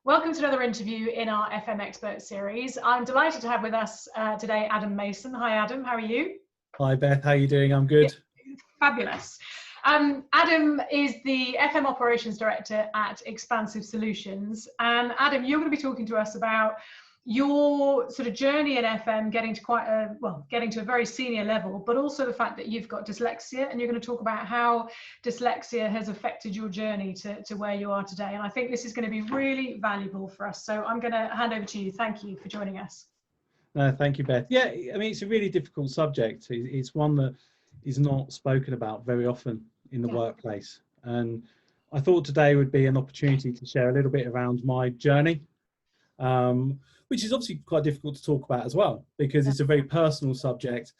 Welcome to another interview in our FM Expert series. I'm delighted to have with us today Adam Mason. Hi Adam, how are you? Hi Beth, how are you doing? I'm good. Fabulous. Adam is the FM Operations Director at Expansive Solutions. And Adam, you're going to be talking to us about your sort of journey in FM, getting to a very senior level, but also the fact that you've got dyslexia, and you're going to talk about how dyslexia has affected your journey to where you are today. And I think this is going to be really valuable for us. So I'm going to hand over to you. Thank you for joining us. Thank you, Beth. Yeah, I mean, it's a really difficult subject. It's one that is not spoken about very often in the workplace. And I thought today would be an opportunity to share a little bit around my journey, which is obviously quite difficult to talk about as well, because it's a very personal subject.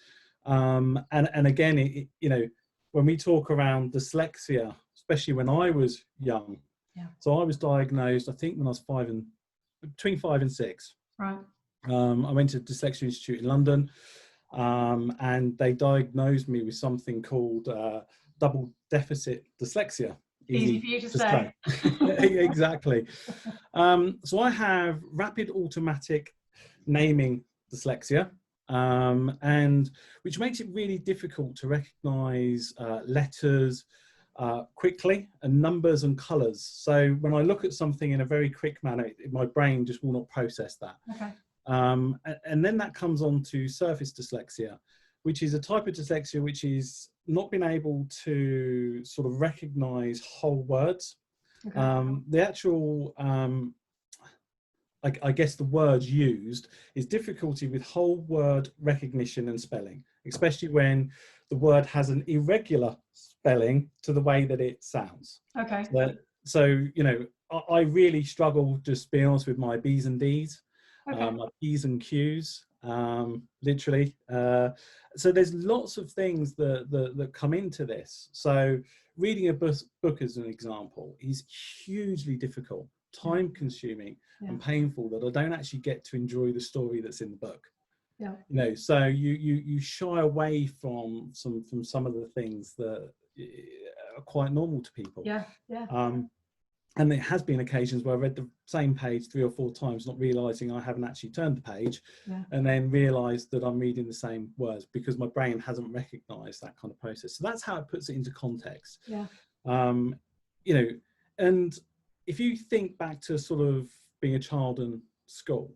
And again, you know, when we talk around dyslexia, especially when I was young, so I was diagnosed, I think when I was between 5 and 6. Right. I went to Dyslexia Institute in London, and they diagnosed me with something called double deficit dyslexia. Easy for you to say. Exactly. So I have rapid automatic naming dyslexia, and which makes it really difficult to recognize letters quickly, and numbers and colors. So when I look at something in a very quick manner, my brain just will not process that. Okay. And then that comes on to surface dyslexia, which is a type of dyslexia which is not being able to sort of recognize whole words. Okay. The actual, I guess the words used is difficulty with whole word recognition and spelling, especially when the word has an irregular spelling to the way that it sounds. Okay. So you know, I really struggle, just being honest, with my B's and D's. Okay. My P's and Q's, literally. So there's lots of things that come into this. So reading a book, as an example, is hugely difficult, time consuming and painful, that I don't actually get to enjoy the story that's in the book. Yeah. You know, so you shy away from some of the things that are quite normal to people. Yeah. Yeah. And there has been occasions where I read the same page 3 or 4 times, not realizing I haven't actually turned the page, and then realized that I'm reading the same words because my brain hasn't recognized that kind of process. So that's how it puts it into context. Yeah. You know, and if you think back to sort of being a child in school,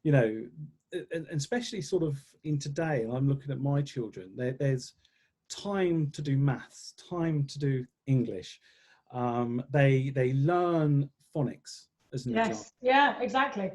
you know, and especially sort of in today, and I'm looking at my children, there's time to do maths, time to do English. They learn phonics as an example. Yeah, exactly.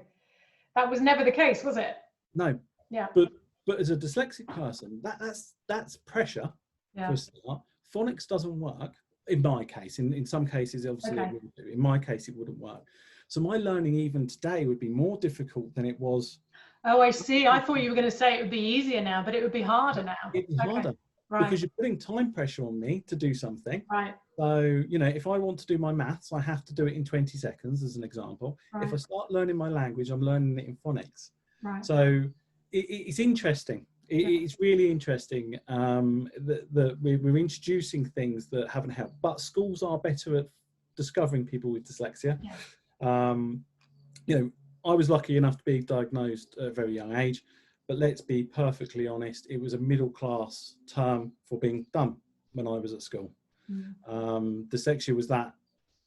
That was never the case, was it? No. Yeah. But as a dyslexic person, that's pressure for a start. Phonics doesn't work in my case. In some cases, obviously, it wouldn't do. In my case, it wouldn't work. So my learning even today would be more difficult than it was. Oh, I see. I thought you were going to say it would be easier now, but it would be harder now. It'd be harder. Right. Because you're putting time pressure on me to do something. Right. So, you know, if I want to do my maths, I have to do it in 20 seconds, as an example. Right. If I start learning my language, I'm learning it in phonics. Right. So it's interesting. It's really interesting that we're introducing things that haven't helped. But schools are better at discovering people with dyslexia. Yeah. You know, I was lucky enough to be diagnosed at a very young age. But let's be perfectly honest, it was a middle class term for being done when I was at school. Dyslexia was that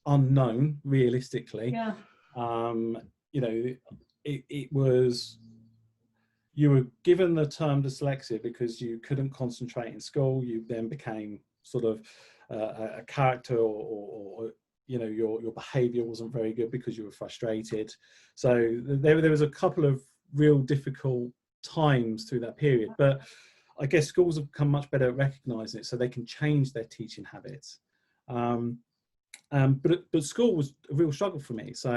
unknown, realistically. Yeah. You know, it was, you were given the term dyslexia because you couldn't concentrate in school. You then became sort of a character, or you know, your behavior wasn't very good because you were frustrated. So there was a couple of real difficult times through that period, but I guess schools have become much better at recognizing it, so they can change their teaching habits. But school was a real struggle for me. So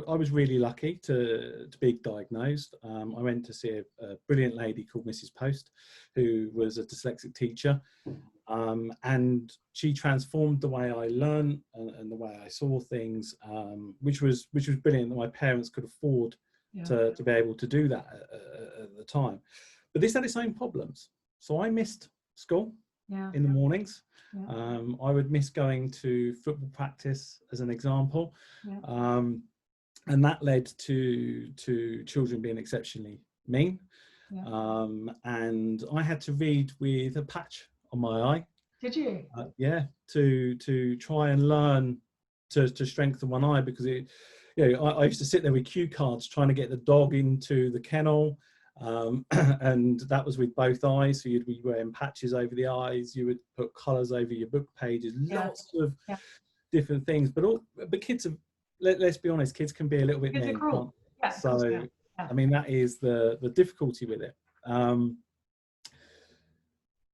I was really lucky to be diagnosed. I went to see a brilliant lady called Mrs. Post, who was a dyslexic teacher, and she transformed the way I learned and the way I saw things, which was brilliant, that my parents could afford to be able to do that at the time. But this had its own problems. So I missed school in the mornings. I would miss going to football practice, as an example. And that led to children being exceptionally mean. Yeah. And I had to read with a patch on my eye. Did you? Yeah, to try and learn to strengthen one eye, because it, you know, I used to sit there with cue cards trying to get the dog into the kennel, and that was with both eyes. So you'd be wearing patches over the eyes. You would put colours over your book pages. Lots of different things. But kids have, let's be honest, kids can be a little bit mean. Yeah, so I mean, that is the difficulty with it.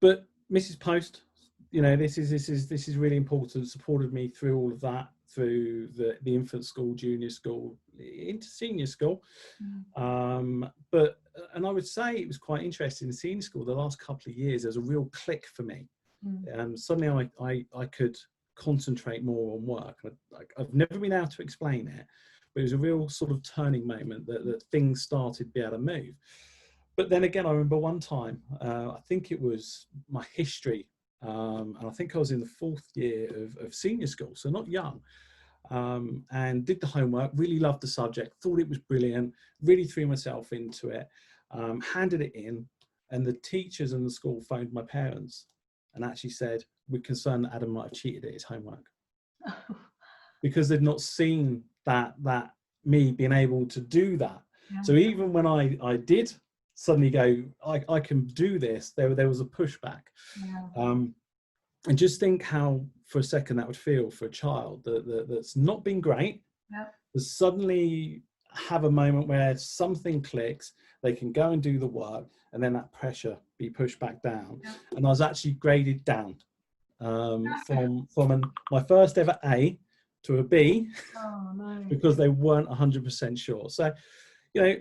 But Mrs. Post, you know, this is really important. Supported me through all of that, through the infant school, junior school, into senior school. And I would say it was quite interesting in senior school. The last couple of years, there was a real click for me. Suddenly I could concentrate more on work. I've never been able to explain it, but it was a real sort of turning moment that things started to be able to move. But then again, I remember one time, I think it was my history, and I think I was in the 4th year of senior school, so not young, and did the homework, really loved the subject, thought it was brilliant, really threw myself into it, handed it in, and the teachers in the school phoned my parents and actually said, we're concerned that Adam might have cheated at his homework. Because they'd not seen that me being able to do that. So even when I did suddenly go, I can do this, there was a pushback. And just think how for a second that would feel for a child that's not been great, to suddenly have a moment where something clicks, they can go and do the work, and then that pressure be pushed back down. And I was actually graded down from my first ever A to a B, because they weren't 100% sure. So, you know,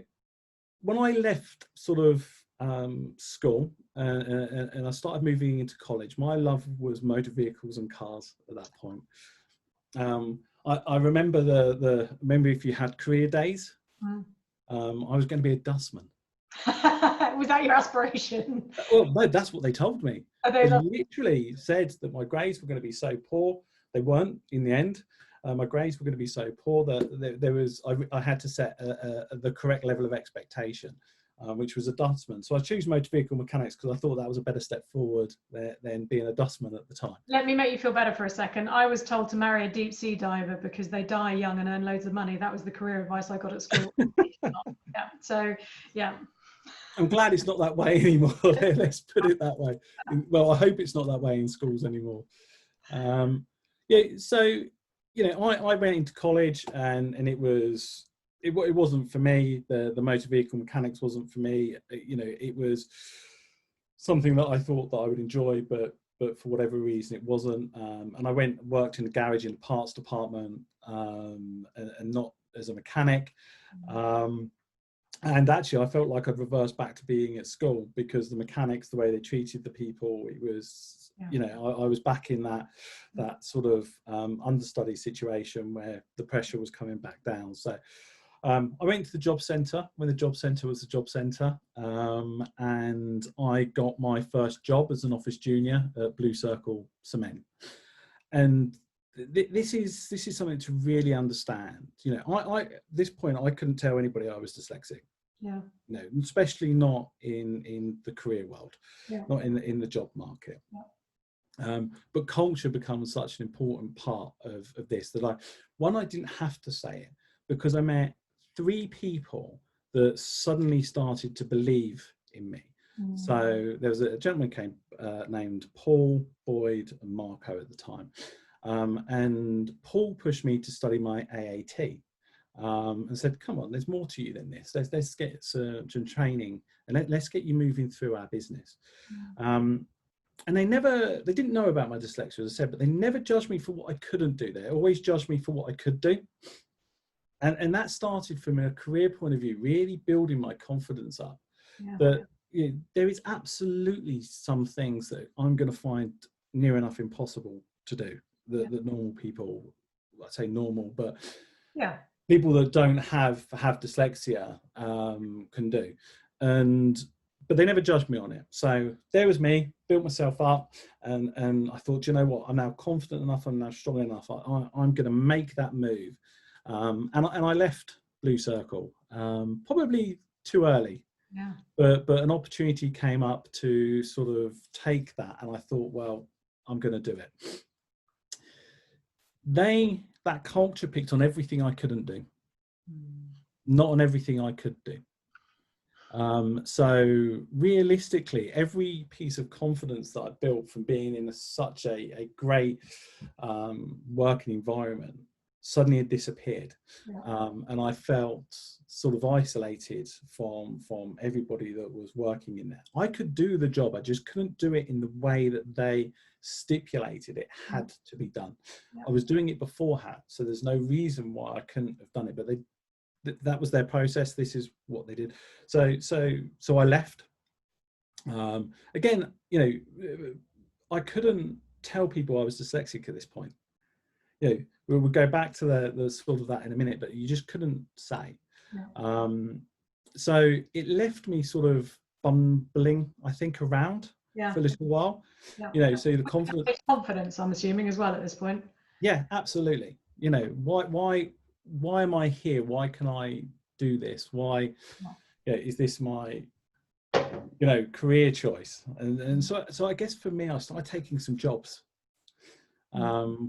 when I left sort of school and I started moving into college, my love was motor vehicles and cars at that point. I remember remember if you had career days, I was going to be a dustman. Was that your aspiration? Well, no, that's what they told me. They literally said that my grades were going to be so poor. They weren't in the end. My grades were going to be so poor that I had to set the correct level of expectation, which was a dustman. So I chose motor vehicle mechanics because I thought that was a better step forward than being a dustman at the time. Let me make you feel better for a second. I was told to marry a deep sea diver because they die young and earn loads of money. That was the career advice I got at school. So I'm glad it's not that way anymore. Let's put it that way. Well, I hope it's not that way in schools anymore. So, you know, I went into college and it wasn't for me. The motor vehicle mechanics wasn't for me. You know, it was something that I thought that I would enjoy, but for whatever reason it wasn't. And I went and worked in a garage in the parts department, and not as a mechanic. And actually I felt like I'd reversed back to being at school, because the mechanics, the way they treated the people, it was, you know, I was back in that sort of understudy situation where the pressure was coming back down. So I went to the job centre when the job centre was the job centre, and I got my first job as an office junior at Blue Circle Cement. And this is something to really understand. You know, at this point I couldn't tell anybody I was dyslexic. No, especially not in the career world, not in the job market. But culture becomes such an important part of this that I didn't have to say it, because I met 3 people that suddenly started to believe in me. So there was a gentleman named Paul, Boyd and Marco at the time. And Paul pushed me to study my AAT, and said, come on, there's more to you than this. Let's get some training and let's get you moving through our business. And they didn't know about my dyslexia, as I said, but they never judged me for what I couldn't do. They always judged me for what I could do. And that started from a career point of view, really building my confidence up. That you know, there is absolutely some things that I'm going to find near enough impossible to do that normal people, I say normal, but people that don't have dyslexia can do. But they never judged me on it. So there was me, built myself up, and I thought, you know what, I'm now confident enough, I'm now strong enough, I'm going to make that move. And I left Blue Circle probably too early. Yeah. But an opportunity came up to sort of take that, and I thought, well, I'm going to do it. That culture picked on everything I couldn't do, not on everything I could do. So realistically, every piece of confidence that I built from being in such a great working environment suddenly had disappeared. Yeah. And I felt sort of isolated from everybody that was working in there. I could do the job, I just couldn't do it in the way that they stipulated it had to be done. Yeah. I was doing it beforehand, so there's no reason why I couldn't have done it, but that was their process. This is what they did. So I left. Again, you know, I couldn't tell people I was dyslexic at this point. You know, we'll go back to the sort of that in a minute, but you just couldn't say. Yeah. So it left me sort of bumbling, I think, around for a little while. Yeah. You know, so the confidence, I'm assuming, as well at this point. Yeah, absolutely. You know, why am I here? Why can I do this? Why, yeah, is this my, you know, career choice? And so I guess for me, I started taking some jobs,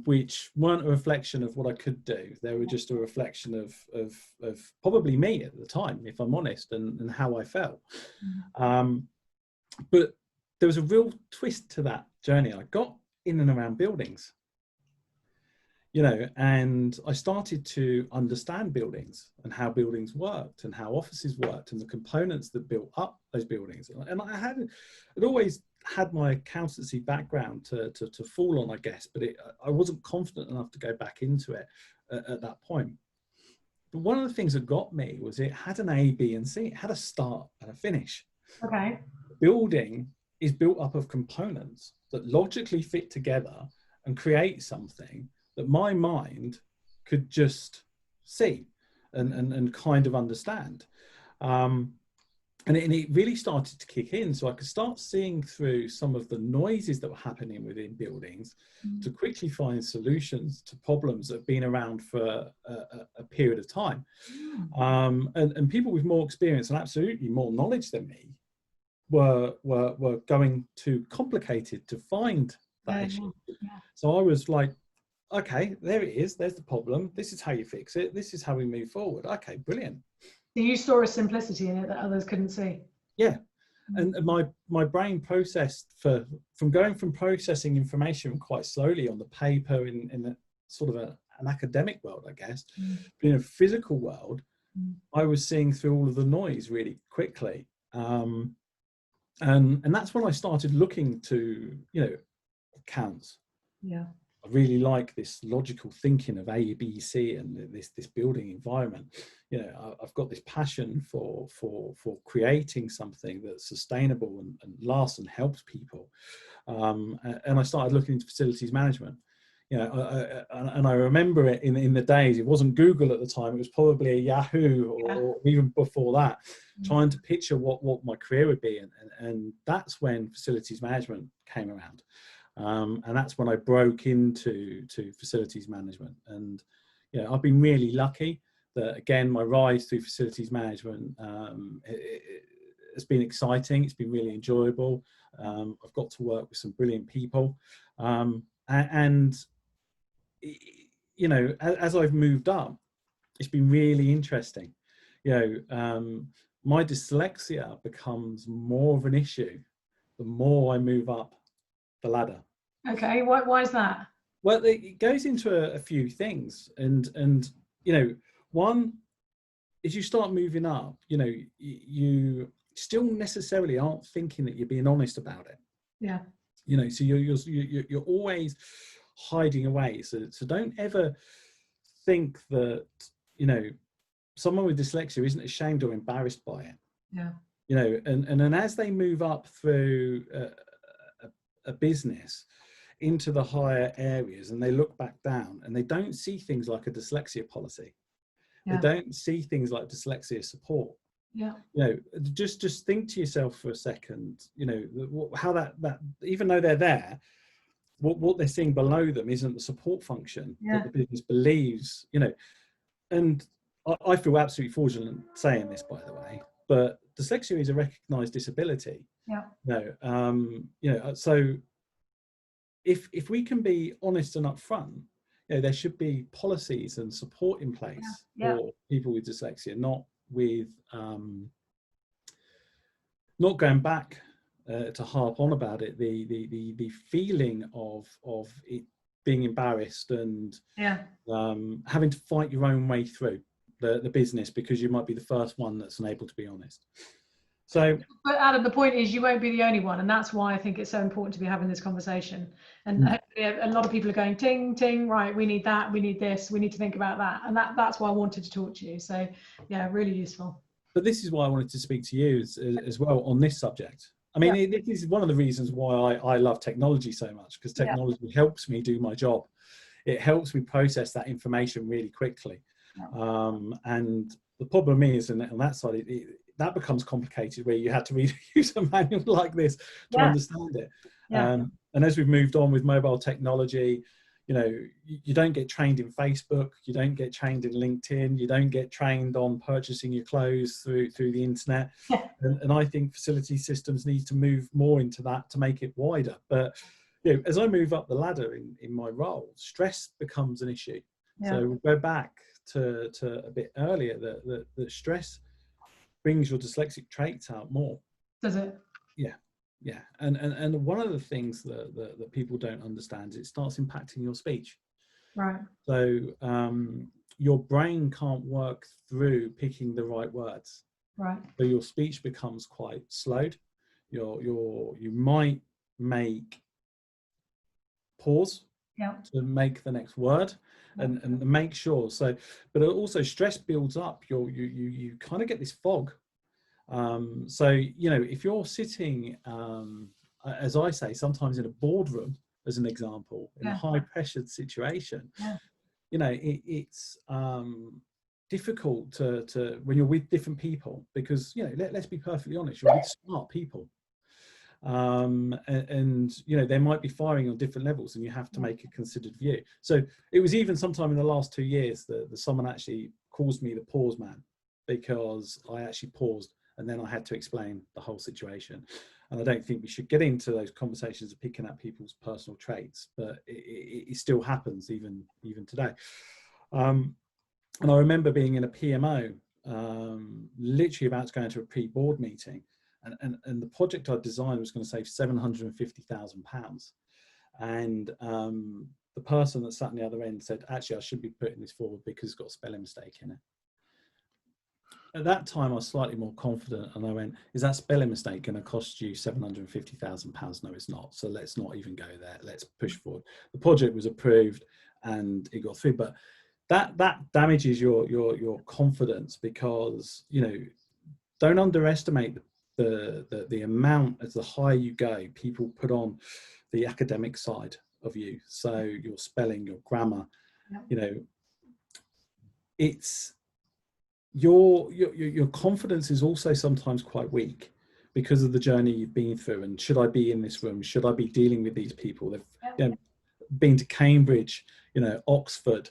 which weren't a reflection of what I could do. They were just a reflection of probably me at the time, if I'm honest, and how I felt. But there was a real twist to that journey. I got in and around buildings, you know, and I started to understand buildings and how buildings worked and how offices worked and the components that built up those buildings. And I'd always had my accountancy background to fall on, I guess, but I wasn't confident enough to go back into it at that point. But one of the things that got me was it had an A, B, and C. It had a start and a finish. Okay. Building is built up of components that logically fit together and create something that my mind could just see and kind of understand. And it really started to kick in, so I could start seeing through some of the noises that were happening within buildings to quickly find solutions to problems that have been around for a period of time. And people with more experience and absolutely more knowledge than me were going too complicated to find that issue. So I was like, okay, there it is, there's the problem, this is how you fix it, this is how we move forward. Okay, brilliant. So you saw a simplicity in it that others couldn't see. Yeah, and my brain processed from going from processing information quite slowly on the paper in a sort of an academic world, I guess, but in a physical world, I was seeing through all of the noise really quickly. And that's when I started looking to, you know, accounts. Yeah. I really like this logical thinking of A, B, C, and this building environment. You know, I've got this passion for creating something that's sustainable and lasts and helps people. And I started looking into facilities management. You know, and I remember it in the days. It wasn't Google at the time. It was probably a Yahoo or even before that, trying to picture what my career would be. And that's when facilities management came around. And that's when I broke into facilities management. And you know, I've been really lucky that, again, my rise through facilities management has been exciting. It's been really enjoyable. I've got to work with some brilliant people, and you know, as I've moved up, it's been really interesting. You know, my dyslexia becomes more of an issue the more I move up the ladder. Okay, why is that? Well, it goes into a few things, and you know, one is you start moving up, you know, you still necessarily aren't thinking that you're being honest about it. Yeah. You know, so you're always hiding away. So don't ever think that, you know, someone with dyslexia isn't ashamed or embarrassed by it. Yeah. You know, and then as they move up through a business into the higher areas and they look back down and they don't see things like a dyslexia policy. Yeah. They don't see things like dyslexia support. Yeah. You know, just think to yourself for a second, you know, how that even though they're there, what they're seeing below them isn't the support function that the business believes, you know. and I feel absolutely fortunate saying this, by the way, but dyslexia is a recognised disability. Yeah. So if we can be honest and upfront, there should be policies and support in place for people with dyslexia, not going back to harp on about it. The feeling of it being embarrassed and having to fight your own way through the business because you might be the first one that's unable to be honest. So, but Adam, the point is you won't be the only one, and that's why I think it's so important to be having this conversation. And hopefully a lot of people are going ting ting, right, we need that, we need this, we need to think about that, and that's why I wanted to talk to you. So yeah, really useful. But this is why I wanted to speak to you as well on this subject. I mean, this is one of the reasons why I love technology so much, because technology helps me do my job. It helps me process that information really quickly. And the problem is, and on that side, that becomes complicated where you had to read a user manual like this to understand it. And as we've moved on with mobile technology, you don't get trained in Facebook, you don't get trained in LinkedIn, you don't get trained on purchasing your clothes through the internet. And I think facility systems need to move more into that to make it wider. But as I move up the ladder in my role, stress becomes an issue. So we'll go back to a bit earlier, that stress brings your dyslexic traits out more. Does it? Yeah. And one of the things that people don't understand is it starts impacting your speech. Right. So your brain can't work through picking the right words. Right. So your speech becomes quite slowed. You might make pause to make the next word and make sure. So, but also stress builds up. You kind of get this fog. So, if you're sitting, as I say, sometimes in a boardroom, as an example, in a high pressured situation, it's difficult to when you're with different people, because, let's be perfectly honest, you're with smart people. And they might be firing on different levels, and you have to make a considered view. So it was even sometime in the last 2 years that someone actually calls me the pause man, because I actually paused and then I had to explain the whole situation. And I don't think we should get into those conversations of picking out people's personal traits, but it still happens even today. And I remember being in a PMO, literally about to go into a pre-board meeting, and the project I designed was going to save £750,000. And the person that sat on the other end said, actually, I should be putting this forward because it's got a spelling mistake in it. At that time, I was slightly more confident, and I went, is that spelling mistake going to cost you £750,000? No, it's not. So let's not even go there. Let's push forward. The project was approved and it got through, but that damages your confidence, because, don't underestimate the amount, as the higher you go, people put on the academic side of you. So your spelling, your grammar, it's your confidence is also sometimes quite weak because of the journey you've been through. And should I be in this room? Should I be dealing with these people? They've been to Cambridge, Oxford,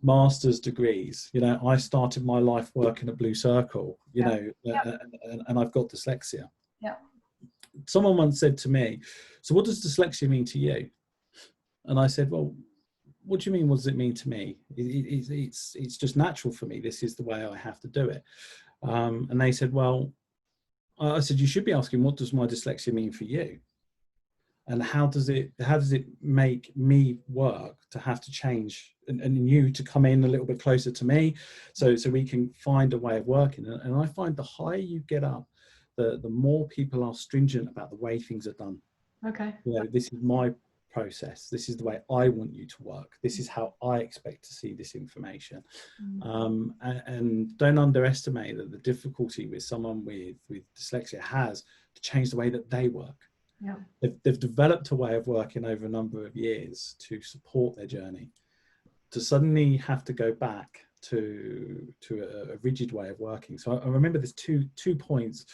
master's degrees. I started my life working at Blue Circle, and I've got dyslexia. Someone once said to me, so what does dyslexia mean to you? And I said, well, what do you mean, what does it mean to me? It's just natural for me. This is the way I have to do it. And they said, well, I said, you should be asking, what does my dyslexia mean for you? And how does it make me work to have to change and you to come in a little bit closer to me, so we can find a way of working. And I find the higher you get up, the more people are stringent about the way things are done. Okay. This is my process. This is the way I want you to work. This is how I expect to see this information. And don't underestimate that the difficulty with someone with dyslexia has to change the way that they work. They've developed a way of working over a number of years to support their journey. To suddenly have to go back to a rigid way of working. So I remember there's two points.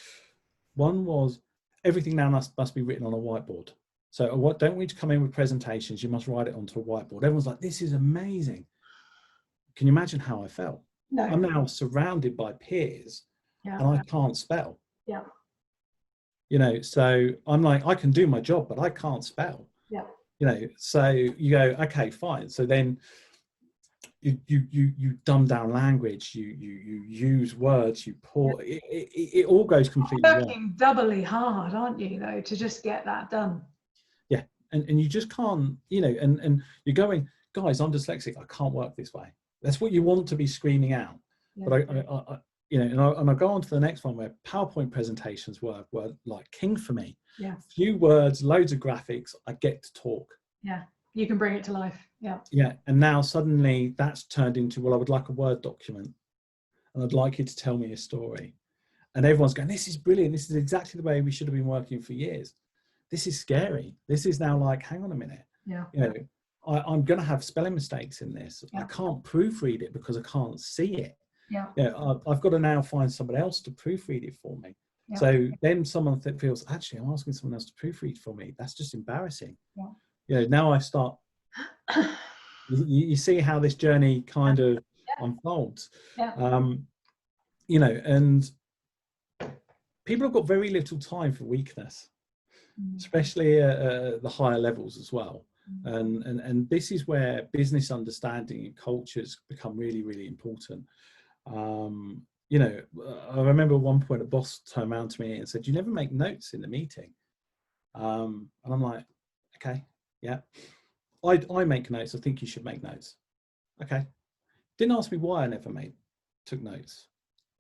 One was, everything now must be written on a whiteboard. So don't want you to come in with presentations, you must write it onto a whiteboard. Everyone's like, this is amazing. Can you imagine how I felt? No. I'm now surrounded by peers, yeah. and I can't spell. Yeah. You know, so I'm like, I can do my job, but I can't spell. Yeah. You know, so you go, okay, fine. So then you dumb down language, you use words, you pour, it all goes completely wrong. Working doubly hard, aren't you, though, to just get that done? Yeah, and you just can't, you know, and you're going, guys, I'm dyslexic, I can't work this way. That's what you want to be screaming out. Yeah. But I you know, and I go on to the next one where PowerPoint presentations were like king for me. Yeah. Few words, loads of graphics, I get to talk. Yeah, you can bring it to life. Yeah. Yeah, and now suddenly that's turned into, well, I would like a Word document, and I'd like you to tell me a story. And everyone's going, this is brilliant. This is exactly the way we should have been working for years. This is scary. This is now like, hang on a minute. Yeah. You know, I'm going to have spelling mistakes in this. Yeah. I can't proofread it because I can't see it. Yeah. You know, I've got to now find somebody else to proofread it for me. Yeah. So then someone that feels, actually, I'm asking someone else to proofread for me. That's just embarrassing. Yeah. You know, now I start, you see how this journey kind of unfolds. Yeah. You know, and people have got very little time for weakness, especially at the higher levels as well. And this is where business understanding and cultures become really, really important. You know, I remember at one point a boss turned around to me and said, "You never make notes in the meeting." And I'm like, okay, yeah, I make notes. I think you should make notes. Okay. Didn't ask me why I never took notes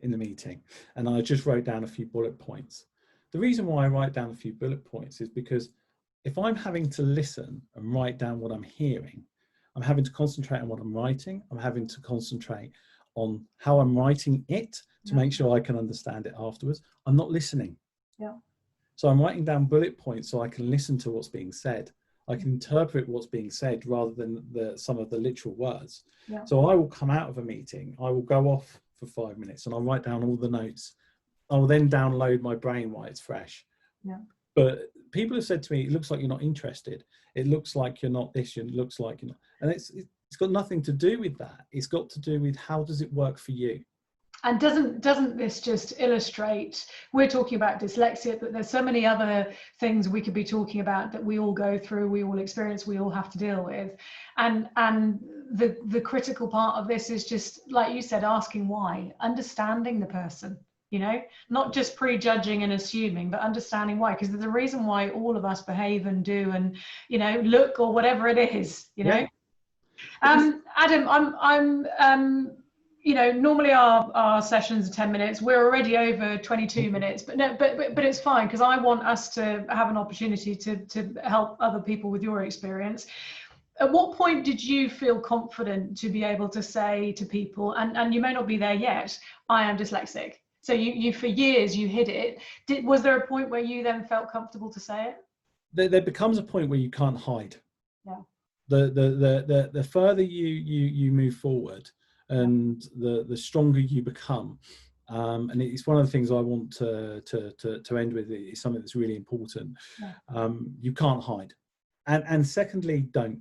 in the meeting. And I just wrote down a few bullet points. The reason why I write down a few bullet points is because if I'm having to listen and write down what I'm hearing, I'm having to concentrate on what I'm writing. I'm having to concentrate on how I'm writing it to make sure I can understand it afterwards. I'm not listening. Yeah. So I'm writing down bullet points so I can listen to what's being said. I can interpret what's being said rather than some of the literal words. Yeah. So I will come out of a meeting, I will go off for 5 minutes and I'll write down all the notes. I will then download my brain while it's fresh. Yeah. But people have said to me, it looks like you're not interested. It looks like you're not this, it looks like you're not. And it's got nothing to do with that. It's got to do with how does it work for you? And doesn't this just illustrate, we're talking about dyslexia, but there's so many other things we could be talking about that we all go through, we all experience, we all have to deal with. And the critical part of this is just, like you said, asking why, understanding the person, you know, not just prejudging and assuming, but understanding why, because there's a reason why all of us behave and do and, you know, look or whatever it is, you know. Yeah. Adam, I'm you know, normally our sessions are 10 minutes. We're already over 22 minutes, but no, but it's fine because I want us to have an opportunity to help other people with your experience. At what point did you feel confident to be able to say to people, and you may not be there yet, I am dyslexic. So you for years you hid it. Was there a point where you then felt comfortable to say it? There becomes a point where you can't hide. Yeah. The further you move forward, and the stronger you become, and it's one of the things I want to end with. Is something that's really important. Yeah. You can't hide, and secondly, don't.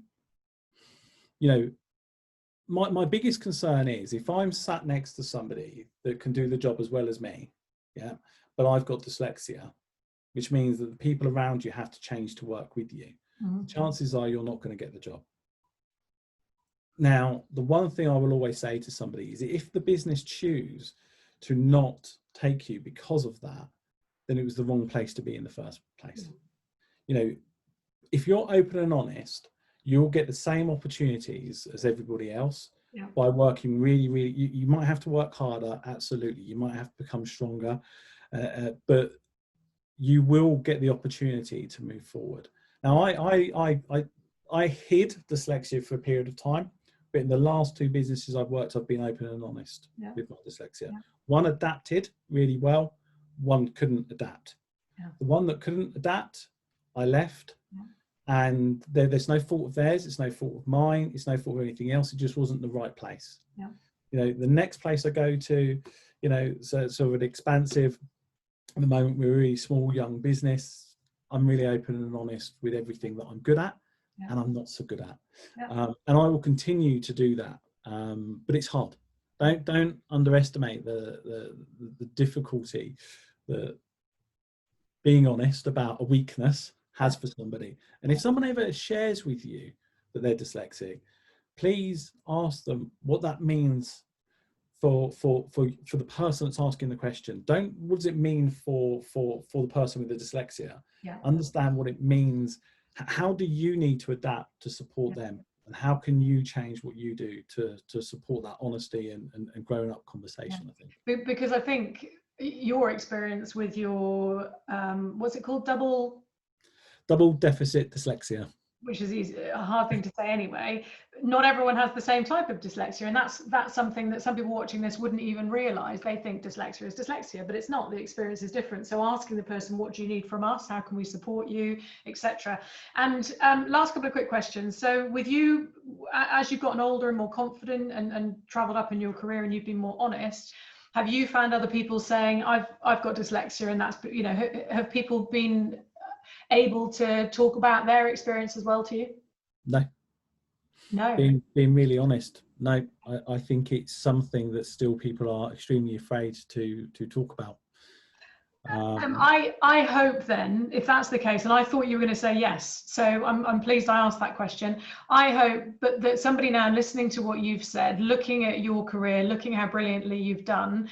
You know, my biggest concern is if I'm sat next to somebody that can do the job as well as me, yeah, but I've got dyslexia, which means that the people around you have to change to work with you. Mm-hmm. Chances are you're not going to get the job. Now, the one thing I will always say to somebody is if the business choose to not take you because of that, then it was the wrong place to be in the first place. You know, if you're open and honest, you'll get the same opportunities as everybody else. Yeah. By working really, really, you might have to work harder, absolutely. You might have to become stronger, but you will get the opportunity to move forward. Now, I hid dyslexia for a period of time. But in the last 2 businesses I've worked, I've been open and honest with my dyslexia. Yeah. One adapted really well, one couldn't adapt. Yeah. The one that couldn't adapt, I left. Yeah. And there's no fault of theirs, it's no fault of mine, it's no fault of anything else, it just wasn't the right place. Yeah. You know, the next place I go to, you know, so sort of an expansive, at the moment we're a really small young business, I'm really open and honest with everything that I'm good at. Yeah. And I'm not so good at. Yeah. And I will continue to do that. But it's hard. Don't underestimate the difficulty that being honest about a weakness has for somebody. And if someone ever shares with you that they're dyslexic, please ask them what that means for the person that's asking the question. What does it mean for the person with the dyslexia? Yeah. Understand what it means. How do you need to adapt to support them? And how can you change what you do to support that honesty and growing up conversation? I think because I think your experience with your what's it called, double deficit dyslexia, which is a hard thing to say anyway, not everyone has the same type of dyslexia, and that's something that some people watching this wouldn't even realize. They think dyslexia is dyslexia, but it's not. The experience is different. So asking the person, what do you need from us, how can we support you, etc. And last couple of quick questions. So with you, as you've gotten older and more confident and traveled up in your career and you've been more honest, have you found other people saying, I've got dyslexia, and that's, you know, have people been able to talk about their experience as well to you? No. Being really honest, no. I think it's something that still people are extremely afraid to talk about. I hope then, if that's the case, and I thought you were going to say yes, so I'm pleased I asked that question. I hope that somebody now listening to what you've said, looking at your career, looking how brilliantly you've done,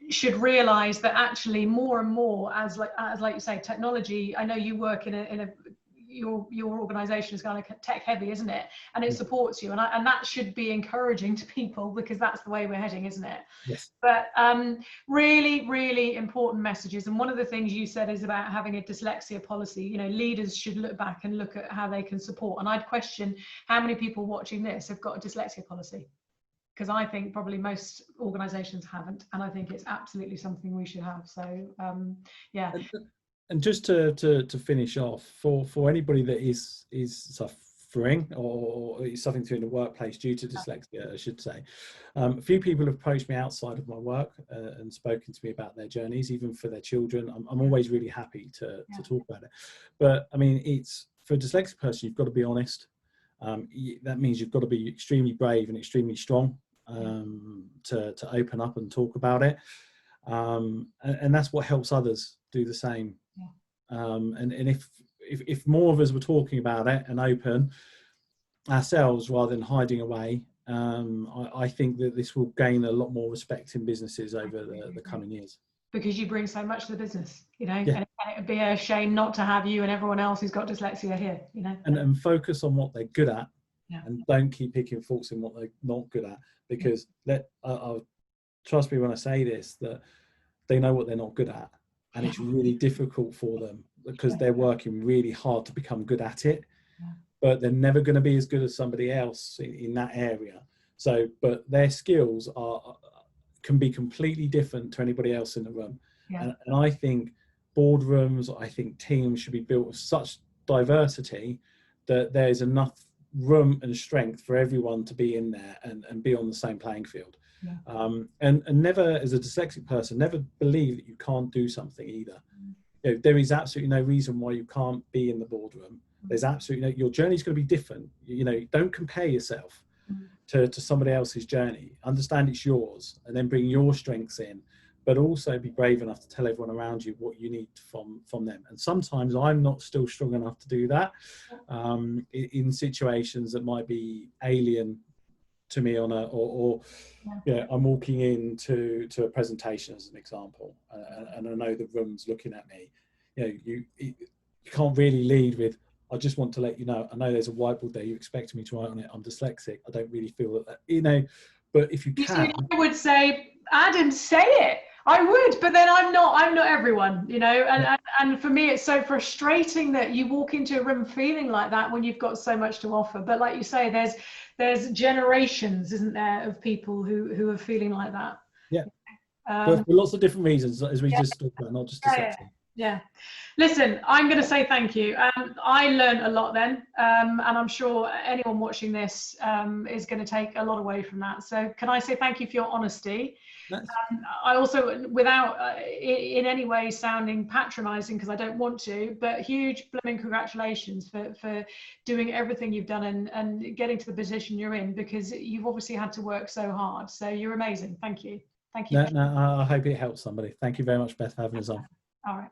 should realize that actually more and more, as like you say, technology. I know you work in your organization is kind of tech heavy, isn't it? And it supports you, and that should be encouraging to people, because that's the way we're heading, isn't it? Yes. But really, really important messages. And one of the things you said is about having a dyslexia policy. You know, leaders should look back and look at how they can support. And I'd question how many people watching this have got a dyslexia policy, because I think probably most organizations haven't, and I think it's absolutely something we should have. So yeah. And just to finish off, for anybody that is suffering or is suffering through in the workplace due to dyslexia, I should say, a few people have approached me outside of my work and spoken to me about their journeys, even for their children. I'm always really happy to talk about it. But I mean, it's, for a dyslexic person, you've got to be honest. That means you've got to be extremely brave and extremely strong to open up and talk about it. And that's what helps others do the same. And if more of us were talking about it and open ourselves rather than hiding away, I think that this will gain a lot more respect in businesses over the coming years. Because you bring so much to the business, you know, and it would be a shame not to have you and everyone else who's got dyslexia here, you know. And focus on what they're good at, and don't keep picking faults in what they're not good at, because trust me when I say this, that they know what they're not good at. And it's really difficult for them because they're working really hard to become good at it, but they're never going to be as good as somebody else in that area. So, but their skills can be completely different to anybody else in the room. And I think boardrooms, I think teams should be built with such diversity that there's enough room and strength for everyone to be in there and be on the same playing field. And never, as a dyslexic person, never believe that you can't do something either. You know, there is absolutely no reason why you can't be in the boardroom. There's absolutely no, your journey's going to be different. You know, don't compare yourself to somebody else's journey. Understand it's yours, and then bring your strengths in, but also be brave enough to tell everyone around you what you need from them. And sometimes I'm not still strong enough to do that in situations that might be alien to me on I'm walking into a presentation as an example, and I know the room's looking at me. You know, you can't really lead with, I just want to let you know, I know there's a whiteboard there, you expect me to write on it, I'm dyslexic, I don't really feel that, you know. But if you can, I would say, Adam, say it. I would, but then I'm not everyone, you know, and for me it's so frustrating that you walk into a room feeling like that when you've got so much to offer. But like you say, there's generations, isn't there, of people who are feeling like that. For lots of different reasons, as we just talked about, not just dyslexia. Yeah. Listen, I'm going to say thank you. I learned a lot then, and I'm sure anyone watching this is going to take a lot away from that. So can I say thank you for your honesty? I also, without in any way sounding patronizing, because I don't want to, but huge blooming congratulations for doing everything you've done and getting to the position you're in, because you've obviously had to work so hard. So you're amazing. Thank you. Thank you. No, I hope it helps somebody. Thank you very much, Beth, for having us on. All right.